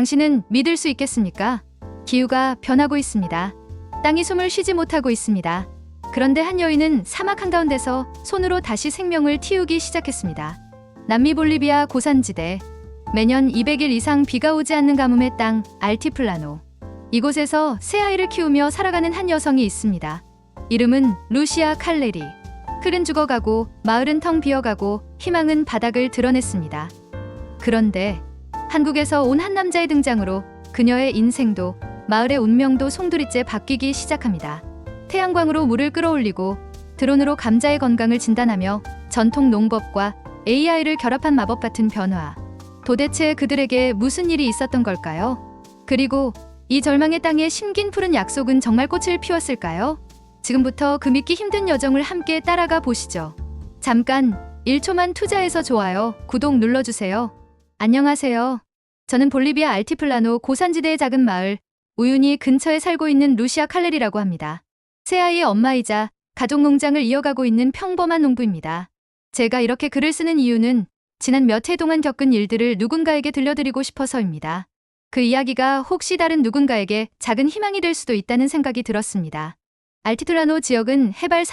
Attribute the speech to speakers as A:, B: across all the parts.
A: 당신은 믿을 수 있겠습니까? 기후가 변하고 있습니다. 땅이 숨을 쉬지 못하고 있습니다. 그런데 한 여인은 사막 한가운데서 손으로 다시 생명을 틔우기 시작했습니다. 남미 볼리비아 고산지대, 매년 200일 이상 비가 오지 않는 가뭄의 땅 알티플라노. 이곳에서 새 아이를 키우며 살아가는 한 여성이 있습니다. 이름은 루시아 칼레리. 풀은 죽어가고 마을은 텅 비어가고 희망은 바닥을 드러냈습니다. 그런데 한국에서 온 한 남자의 등장으로 그녀의 인생도 마을의 운명도 송두리째 바뀌기 시작합니다. 태양광으로 물을 끌어올리고 드론으로 감자의 건강을 진단하며 전통 농법과 AI를 결합한 마법 같은 변화. 도대체 그들에게 무슨 일이 있었던 걸까요? 그리고 이 절망의 땅에 심긴 푸른 약속은 정말 꽃을 피웠을까요? 지금부터 그 믿기 힘든 여정을 함께 따라가 보시죠. 잠깐 1초만 투자해서 좋아요, 구독 눌러주세요. 안녕하세요. 저는 볼리비아 알티플라노 고산지대의 작은 마을 우유니 근처에 살고 있는 루시아 칼레리라고 합니다. 새아이의 엄마이자 가족 농장을 이어가고 있는 평범한 농부입니다. 제가 이렇게 글을 쓰는 이유는 지난 몇 해 동안 겪은 일들을 누군가에게 들려드리고 싶어서입니다. 그 이야기가 혹시 다른 누군가에게 작은 희망이 될 수도 있다는 생각이 들었습니다. 알티플라노 지역은 해발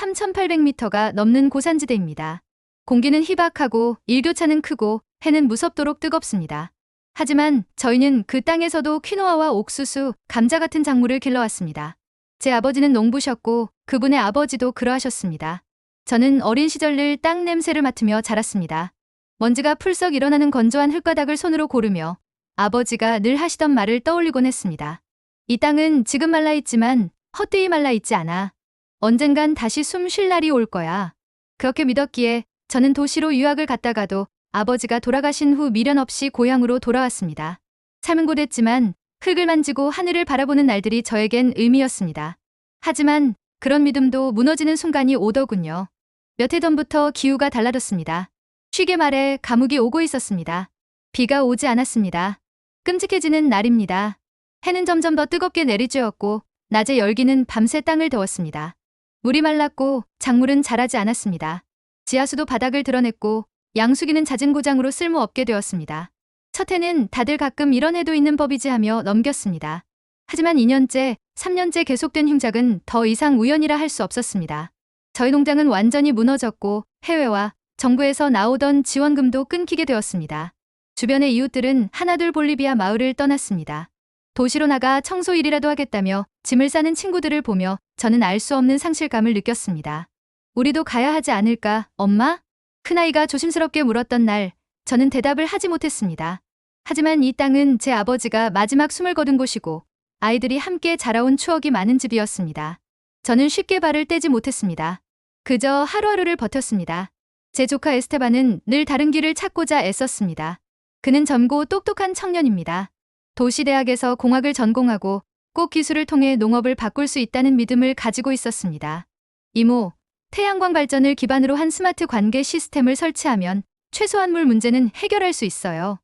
A: 3,800m가 넘는 고산지대입니다. 공기는 희박하고 일교차는 크고 해는 무섭도록 뜨겁습니다. 하지만 저희는 그 땅에서도 퀴노아와 옥수수, 감자 같은 작물을 길러왔습니다. 제 아버지는 농부셨고 그분의 아버지도 그러하셨습니다. 저는 어린 시절 늘 땅 냄새를 맡으며 자랐습니다. 먼지가 풀썩 일어나는 건조한 흙바닥을 손으로 고르며 아버지가 늘 하시던 말을 떠올리곤 했습니다. 이 땅은 지금 말라있지만 헛되이 말라있지 않아. 언젠간 다시 숨 쉴 날이 올 거야. 그렇게 믿었기에 저는 도시로 유학을 갔다가도 아버지가 돌아가신 후 미련 없이 고향으로 돌아왔습니다. 삶은 고됐지만 흙을 만지고 하늘을 바라보는 날들이 저에겐 의미였습니다. 하지만 그런 믿음도 무너지는 순간이 오더군요. 몇 해 전부터 기후가 달라졌습니다. 쉽게 말해 가뭄이 오고 있었습니다. 비가 오지 않았습니다. 끔찍해지는 날입니다. 해는 점점 더 뜨겁게 내리쬐었고 낮의 열기는 밤새 땅을 데웠습니다. 물이 말랐고 작물은 자라지 않았습니다. 지하수도 바닥을 드러냈고 양수기는 잦은 고장으로 쓸모없게 되었습니다. 첫 해는 다들 가끔 이런 해도 있는 법이지 하며 넘겼습니다. 하지만 2년째, 3년째 계속된 흉작은 더 이상 우연이라 할 수 없었습니다. 저희 농장은 완전히 무너졌고 해외와 정부에서 나오던 지원금도 끊기게 되었습니다. 주변의 이웃들은 하나둘 볼리비아 마을을 떠났습니다. 도시로 나가 청소 일이라도 하겠다며 짐을 싸는 친구들을 보며 저는 알 수 없는 상실감을 느꼈습니다. 우리도 가야 하지 않을까, 엄마? 큰아이가 조심스럽게 물었던 날, 저는 대답을 하지 못했습니다. 하지만 이 땅은 제 아버지가 마지막 숨을 거둔 곳이고 아이들이 함께 자라온 추억이 많은 집이었습니다. 저는 쉽게 발을 떼지 못했습니다. 그저 하루하루를 버텼습니다. 제 조카 에스테반은 늘 다른 길을 찾고자 애썼습니다. 그는 젊고 똑똑한 청년입니다. 도시대학에서 공학을 전공하고 꼭 기술을 통해 농업을 바꿀 수 있다는 믿음을 가지고 있었습니다. 이모, 태양광 발전을 기반으로 한 스마트 관계 시스템을 설치하면 최소한 물 문제는 해결할 수 있어요.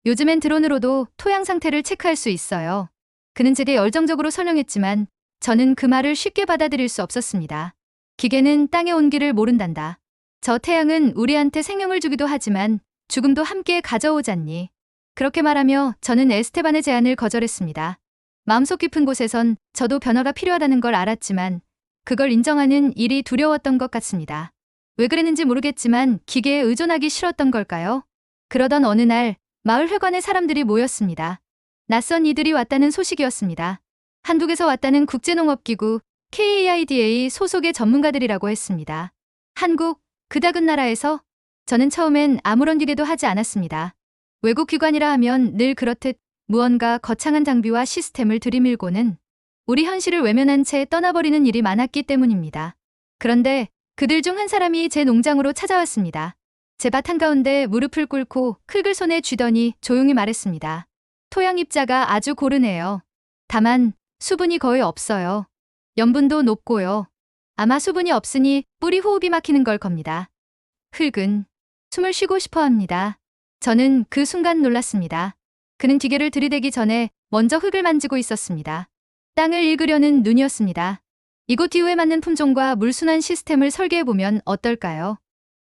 A: 요즘엔 드론으로도 토양 상태를 체크할 수 있어요. 그는 제게 열정적으로 설명했지만 저는 그 말을 쉽게 받아들일 수 없었습니다. 기계는 땅의 온기를 모른단다. 저 태양은 우리한테 생명을 주기도 하지만 죽음도 함께 가져오잖니. 그렇게 말하며 저는 에스테반의 제안을 거절했습니다. 마음속 깊은 곳에선 저도 변화가 필요하다는 걸 알았지만 그걸 인정하는 일이 두려웠던 것 같습니다. 왜 그랬는지 모르겠지만 기계에 의존하기 싫었던 걸까요? 그러던 어느 날 마을 회관에 사람들이 모였습니다. 낯선 이들이 왔다는 소식이었습니다. 한국에서 왔다는 국제농업기구 KAIDA 소속의 전문가들이라고 했습니다. 한국, 그 작은 나라에서? 저는 처음엔 아무런 기대도 하지 않았습니다. 외국 기관이라 하면 늘 그렇듯 무언가 거창한 장비와 시스템을 들이밀고는 우리 현실을 외면한 채 떠나버리는 일이 많았기 때문입니다. 그런데 그들 중 한 사람이 제 농장으로 찾아왔습니다. 제 밭 한가운데 무릎을 꿇고 흙을 손에 쥐더니 조용히 말했습니다. 토양 입자가 아주 고르네요. 다만 수분이 거의 없어요. 염분도 높고요. 아마 수분이 없으니 뿌리 호흡이 막히는 걸 겁니다. 흙은 숨을 쉬고 싶어 합니다. 저는 그 순간 놀랐습니다. 그는 기계를 들이대기 전에 먼저 흙을 만지고 있었습니다. 땅을 읽으려는 눈이었습니다. 이곳 기후에 맞는 품종과 물순환 시스템을 설계해보면 어떨까요?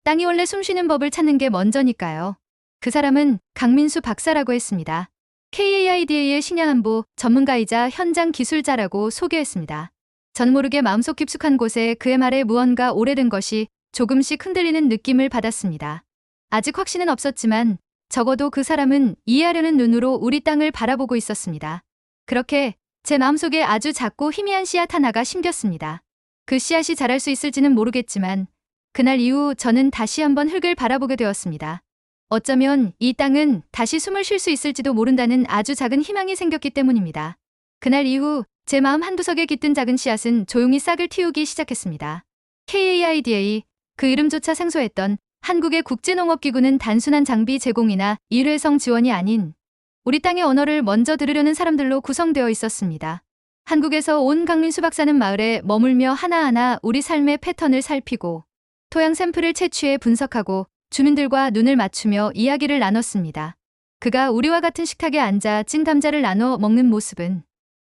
A: 땅이 원래 숨쉬는 법을 찾는 게 먼저니까요. 그 사람은 강민수 박사라고 했습니다. KAIDA의 신양안보 전문가이자 현장 기술자라고 소개했습니다. 전 모르게 마음속 깊숙한 곳에 그의 말에 무언가 오래된 것이 조금씩 흔들리는 느낌을 받았습니다. 아직 확신은 없었지만 적어도 그 사람은 이해하려는 눈으로 우리 땅을 바라보고 있었습니다. 그렇게 제 마음속에 아주 작고 희미한 씨앗 하나가 심겼습니다. 그 씨앗이 자랄 수 있을지는 모르겠지만 그날 이후 저는 다시 한번 흙을 바라보게 되었습니다. 어쩌면 이 땅은 다시 숨을 쉴 수 있을지도 모른다는 아주 작은 희망이 생겼기 때문입니다. 그날 이후 제 마음 한구석에 깃든 작은 씨앗은 조용히 싹을 틔우기 시작했습니다. KAIDA, 그 이름조차 생소했던 한국의 국제농업기구는 단순한 장비 제공이나 일회성 지원이 아닌 우리 땅의 언어를 먼저 들으려는 사람들로 구성되어 있었습니다. 한국에서 온 강민수 박사는 마을에 머물며 하나하나 우리 삶의 패턴을 살피고 토양 샘플을 채취해 분석하고 주민들과 눈을 맞추며 이야기를 나눴습니다. 그가 우리와 같은 식탁에 앉아 찐 감자를 나눠 먹는 모습은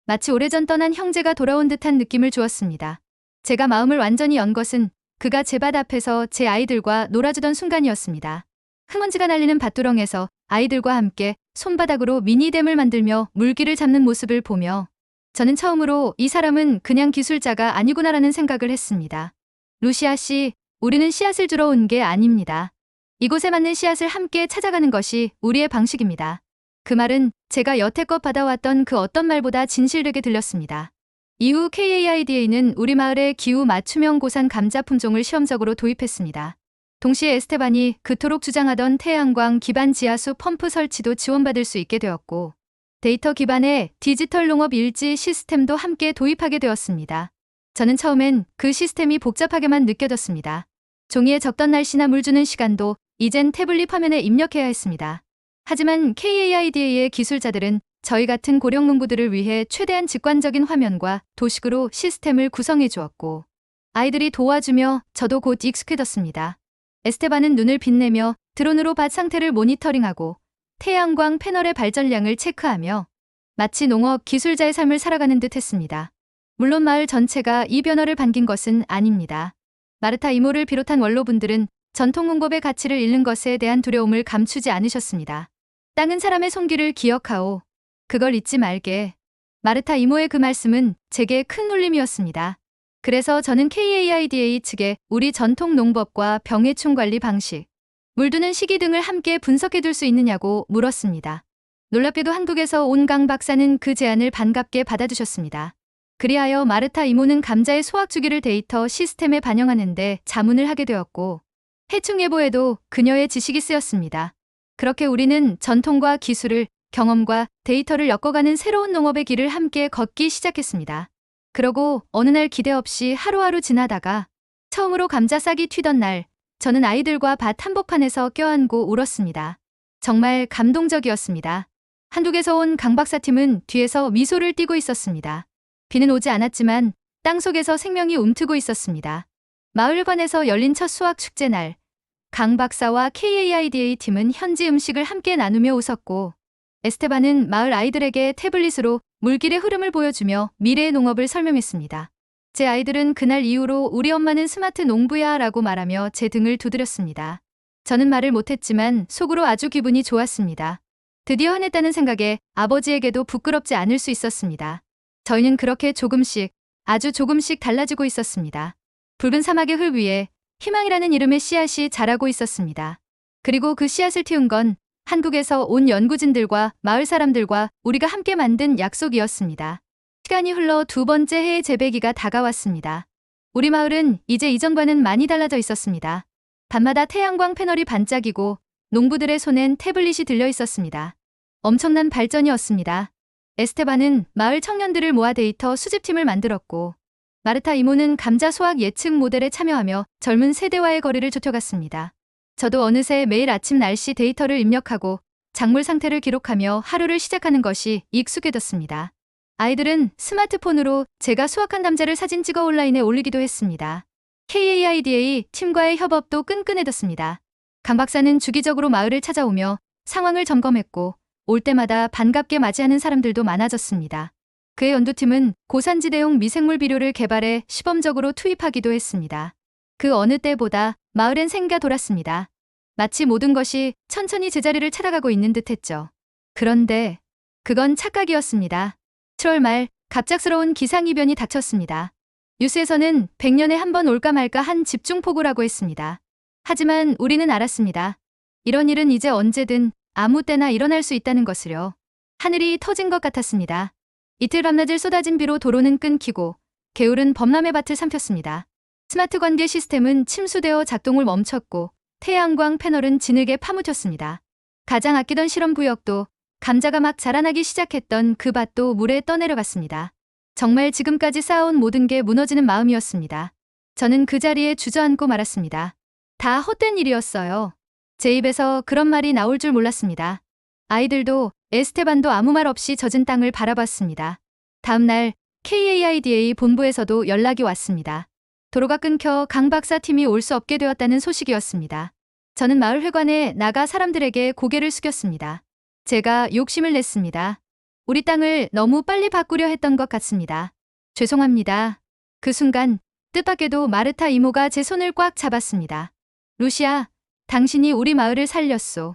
A: 마치 오래전 떠난 형제가 돌아온 듯한 느낌을 주었습니다. 제가 마음을 완전히 연 것은 그가 제 밭 앞에서 제 아이들과 놀아주던 순간이었습니다. 흙먼지가 날리는 밭두렁에서 아이들과 함께 손바닥으로 미니댐을 만들며 물기를 잡는 모습을 보며 저는 처음으로 이 사람은 그냥 기술자가 아니구나라는 생각을 했습니다. 루시아 씨, 우리는 씨앗을 주러 온 게 아닙니다. 이곳에 맞는 씨앗을 함께 찾아가는 것이 우리의 방식입니다. 그 말은 제가 여태껏 받아왔던 그 어떤 말보다 진실되게 들렸습니다. 이후 KAIDA는 우리 마을에 기후 맞춤형 고산 감자 품종을 시험적으로 도입했습니다. 동시에 에스테반이 그토록 주장하던 태양광 기반 지하수 펌프 설치도 지원받을 수 있게 되었고 데이터 기반의 디지털 농업 일지 시스템도 함께 도입하게 되었습니다. 저는 처음엔 그 시스템이 복잡하게만 느껴졌습니다. 종이에 적던 날씨나 물 주는 시간도 이젠 태블릿 화면에 입력해야 했습니다. 하지만 KAIDA의 기술자들은 저희 같은 고령 농부들을 위해 최대한 직관적인 화면과 도식으로 시스템을 구성해 주었고 아이들이 도와주며 저도 곧 익숙해졌습니다. 에스테반은 눈을 빛내며 드론으로 밭 상태를 모니터링하고 태양광 패널의 발전량을 체크하며 마치 농업 기술자의 삶을 살아가는 듯 했습니다. 물론 마을 전체가 이 변화를 반긴 것은 아닙니다. 마르타 이모를 비롯한 원로분들은 전통 농법의 가치를 잃는 것에 대한 두려움을 감추지 않으셨습니다. 땅은 사람의 손길을 기억하오. 그걸 잊지 말게. 마르타 이모의 그 말씀은 제게 큰 울림이었습니다. 그래서 저는 KAIDA 측에 우리 전통 농법과 병해충 관리 방식, 물두는 시기 등을 함께 분석해둘 수 있느냐고 물었습니다. 놀랍게도 한국에서 온 강 박사는 그 제안을 반갑게 받아주셨습니다. 그리하여 마르타 이모는 감자의 수확 주기를 데이터 시스템에 반영하는데 자문을 하게 되었고 해충 예보에도 그녀의 지식이 쓰였습니다. 그렇게 우리는 전통과 기술을, 경험과 데이터를 엮어가는 새로운 농업의 길을 함께 걷기 시작했습니다. 그러고 어느 날 기대 없이 하루하루 지나다가 처음으로 감자 싹이 튀던 날 저는 아이들과 밭 한복판에서 껴안고 울었습니다. 정말 감동적이었습니다. 한국에서 온 강 박사팀은 뒤에서 미소를 띠고 있었습니다. 비는 오지 않았지만 땅속에서 생명이 움트고 있었습니다. 마을관에서 열린 첫 수학 축제 날, 강 박사와 KAIDA 팀은 현지 음식을 함께 나누며 웃었고 에스테반은 마을 아이들에게 태블릿으로 물길의 흐름을 보여주며 미래의 농업을 설명했습니다. 제 아이들은 그날 이후로 우리 엄마는 스마트 농부야 라고 말하며 제 등을 두드렸습니다. 저는 말을 못했지만 속으로 아주 기분이 좋았습니다. 드디어 해냈다는 생각에 아버지에게도 부끄럽지 않을 수 있었습니다. 저희는 그렇게 조금씩, 아주 조금씩 달라지고 있었습니다. 붉은 사막의 흙 위에 희망이라는 이름의 씨앗이 자라고 있었습니다. 그리고 그 씨앗을 틔운 건 한국에서 온 연구진들과 마을 사람들과 우리가 함께 만든 약속이었습니다. 시간이 흘러 두 번째 해의 재배기가 다가왔습니다. 우리 마을은 이제 이전과는 많이 달라져 있었습니다. 밤마다 태양광 패널이 반짝이고 농부들의 손엔 태블릿이 들려 있었습니다. 엄청난 발전이었습니다. 에스테반은 마을 청년들을 모아 데이터 수집팀을 만들었고 마르타 이모는 감자 수확 예측 모델에 참여하며 젊은 세대와의 거리를 좁혀갔습니다. 저도 어느새 매일 아침 날씨 데이터를 입력하고 작물 상태를 기록하며 하루를 시작하는 것이 익숙해졌습니다. 아이들은 스마트폰으로 제가 수확한 감자를 사진 찍어 온라인에 올리기도 했습니다. KAIDA 팀과의 협업도 끈끈해졌습니다. 강 박사는 주기적으로 마을을 찾아오며 상황을 점검했고 올 때마다 반갑게 맞이하는 사람들도 많아졌습니다. 그의 연구팀은 고산지대용 미생물 비료를 개발해 시범적으로 투입하기도 했습니다. 그 어느 때보다 마을엔 생기가 돌았습니다. 마치 모든 것이 천천히 제자리를 찾아가고 있는 듯했죠. 그런데 그건 착각이었습니다. 7월 말 갑작스러운 기상이변이 닥쳤습니다. 뉴스에서는 100년에 한 번 올까 말까 한 집중폭우라고 했습니다. 하지만 우리는 알았습니다. 이런 일은 이제 언제든 아무 때나 일어날 수 있다는 것을요. 하늘이 터진 것 같았습니다. 이틀 밤낮을 쏟아진 비로 도로는 끊기고 개울은 범람의 밭을 삼켰습니다. 스마트 관계 시스템은 침수되어 작동을 멈췄고 태양광 패널은 진흙에 파묻혔습니다. 가장 아끼던 실험 구역도 감자가 막 자라나기 시작했던 그 밭도 물에 떠내려갔습니다. 정말 지금까지 쌓아온 모든 게 무너지는 마음이었습니다. 저는 그 자리에 주저앉고 말았습니다. 다 헛된 일이었어요. 제 입에서 그런 말이 나올 줄 몰랐습니다. 아이들도 에스테반도 아무 말 없이 젖은 땅을 바라봤습니다. 다음 날 KAIDA 본부에서도 연락이 왔습니다. 도로가 끊겨 강 박사 팀이 올 수 없게 되었다는 소식이었습니다. 저는 마을 회관에 나가 사람들에게 고개를 숙였습니다. 제가 욕심을 냈습니다. 우리 땅을 너무 빨리 바꾸려 했던 것 같습니다. 죄송합니다. 그 순간 뜻밖에도 마르타 이모가 제 손을 꽉 잡았습니다. 루시아, 당신이 우리 마을을 살렸소.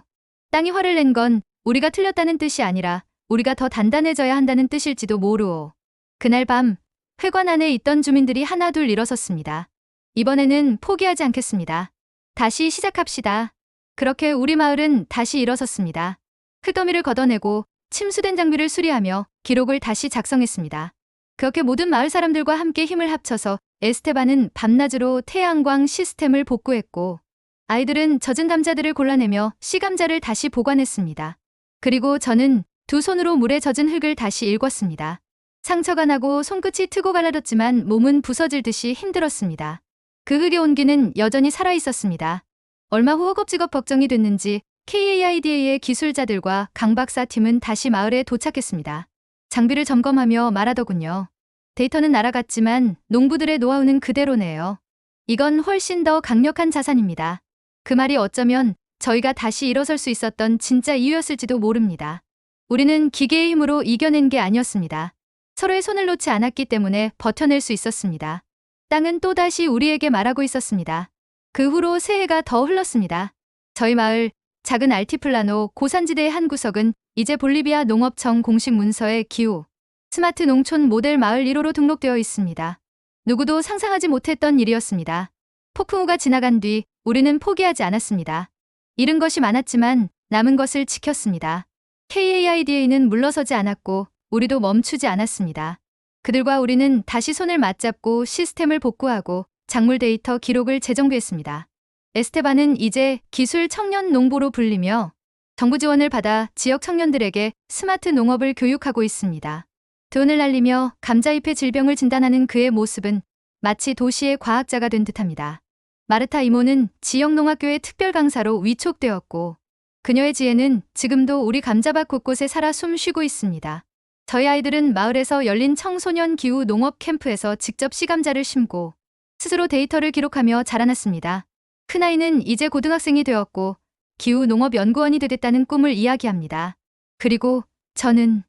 A: 땅이 화를 낸 건 우리가 틀렸다는 뜻이 아니라 우리가 더 단단해져야 한다는 뜻일지도 모르오. 그날 밤 회관 안에 있던 주민들이 하나둘 일어섰습니다. 이번에는 포기하지 않겠습니다. 다시 시작합시다. 그렇게 우리 마을은 다시 일어섰습니다. 흙더미를 걷어내고 침수된 장비를 수리하며 기록을 다시 작성했습니다. 그렇게 모든 마을 사람들과 함께 힘을 합쳐서 에스테반은 밤낮으로 태양광 시스템을 복구했고 아이들은 젖은 감자들을 골라내며 씨감자를 다시 보관했습니다. 그리고 저는 두 손으로 물에 젖은 흙을 다시 일궜습니다. 상처가 나고 손끝이 트고 갈라졌지만 몸은 부서질 듯이 힘들었습니다. 그 흙의 온기는 여전히 살아있었습니다. 얼마 후 허겁지겁 걱정이 됐는지 KAIDA의 기술자들과 강 박사 팀은 다시 마을에 도착했습니다. 장비를 점검하며 말하더군요. 데이터는 날아갔지만 농부들의 노하우는 그대로네요. 이건 훨씬 더 강력한 자산입니다. 그 말이 어쩌면 저희가 다시 일어설 수 있었던 진짜 이유였을지도 모릅니다. 우리는 기계의 힘으로 이겨낸 게 아니었습니다. 서로의 손을 놓지 않았기 때문에 버텨낼 수 있었습니다. 땅은 또다시 우리에게 말하고 있었습니다. 그 후로 새해가 더 흘렀습니다. 저희 마을 작은 알티플라노 고산지대의 한 구석은 이제 볼리비아 농업청 공식 문서에 기후 스마트 농촌 모델 마을 1호로 등록되어 있습니다. 누구도 상상하지 못했던 일이었습니다. 폭풍우가 지나간 뒤 우리는 포기하지 않았습니다. 잃은 것이 많았지만 남은 것을 지켰습니다. KAIDA는 물러서지 않았고 우리도 멈추지 않았습니다. 그들과 우리는 다시 손을 맞잡고 시스템을 복구하고 작물 데이터 기록을 재정비했습니다. 에스테반은 이제 기술 청년 농부로 불리며 정부 지원을 받아 지역 청년들에게 스마트 농업을 교육하고 있습니다. 돈을 날리며 감자잎의 질병을 진단하는 그의 모습은 마치 도시의 과학자가 된 듯합니다. 마르타 이모는 지역 농학교의 특별 강사로 위촉되었고 그녀의 지혜는 지금도 우리 감자밭 곳곳에 살아 숨쉬고 있습니다. 저희 아이들은 마을에서 열린 청소년 기후 농업 캠프에서 직접 씨감자를 심고 스스로 데이터를 기록하며 자라났습니다. 큰아이는 이제 고등학생이 되었고 기후 농업 연구원이 되겠다는 꿈을 이야기합니다. 그리고 저는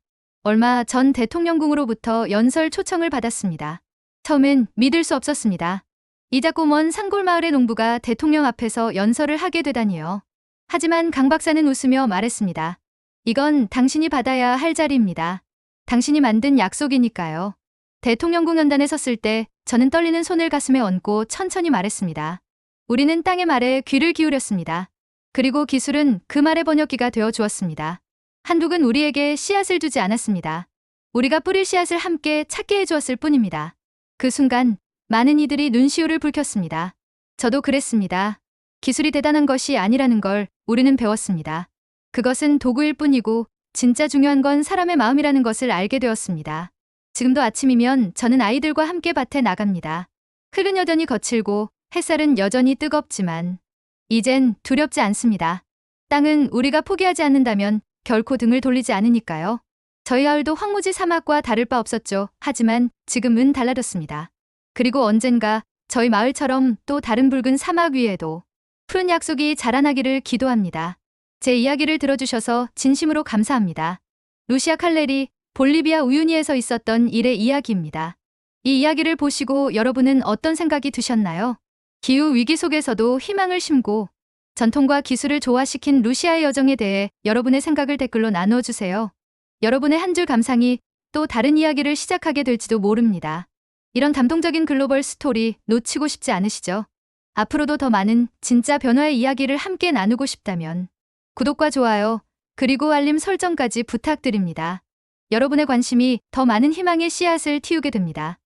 A: 얼마 전 대통령궁으로부터 연설 초청을 받았습니다. 처음엔 믿을 수 없었습니다. 이 작고 먼 산골 마을의 농부가 대통령 앞에서 연설을 하게 되다니요. 하지만 강 박사는 웃으며 말했습니다. 이건 당신이 받아야 할 자리입니다. 당신이 만든 약속이니까요. 대통령궁 연단에 섰을 때 저는 떨리는 손을 가슴에 얹고 천천히 말했습니다. 우리는 땅의 말에 귀를 기울였습니다. 그리고 기술은 그 말의 번역기가 되어 주었습니다. 한둑은 우리에게 씨앗을 주지 않았습니다. 우리가 뿌릴 씨앗을 함께 찾게 해주었을 뿐입니다. 그 순간 많은 이들이 눈시울을 붉혔습니다. 저도 그랬습니다. 기술이 대단한 것이 아니라는 걸 우리는 배웠습니다. 그것은 도구일 뿐이고 진짜 중요한 건 사람의 마음이라는 것을 알게 되었습니다. 지금도 아침이면 저는 아이들과 함께 밭에 나갑니다. 흙은 여전히 거칠고 햇살은 여전히 뜨겁지만 이젠 두렵지 않습니다. 땅은 우리가 포기하지 않는다면 결코 등을 돌리지 않으니까요. 저희 마을도 황무지 사막과 다를 바 없었죠. 하지만 지금은 달라졌습니다. 그리고 언젠가 저희 마을처럼 또 다른 붉은 사막 위에도 푸른 약속이 자라나기를 기도합니다. 제 이야기를 들어주셔서 진심으로 감사합니다. 루시아 칼레리, 볼리비아 우유니에서 있었던 일의 이야기입니다. 이 이야기를 보시고 여러분은 어떤 생각이 드셨나요? 기후 위기 속에서도 희망을 심고 전통과 기술을 조화시킨 루시아의 여정에 대해 여러분의 생각을 댓글로 나누어주세요. 여러분의 한 줄 감상이 또 다른 이야기를 시작하게 될지도 모릅니다. 이런 감동적인 글로벌 스토리 놓치고 싶지 않으시죠? 앞으로도 더 많은 진짜 변화의 이야기를 함께 나누고 싶다면 구독과 좋아요, 그리고 알림 설정까지 부탁드립니다. 여러분의 관심이 더 많은 희망의 씨앗을 틔우게 됩니다.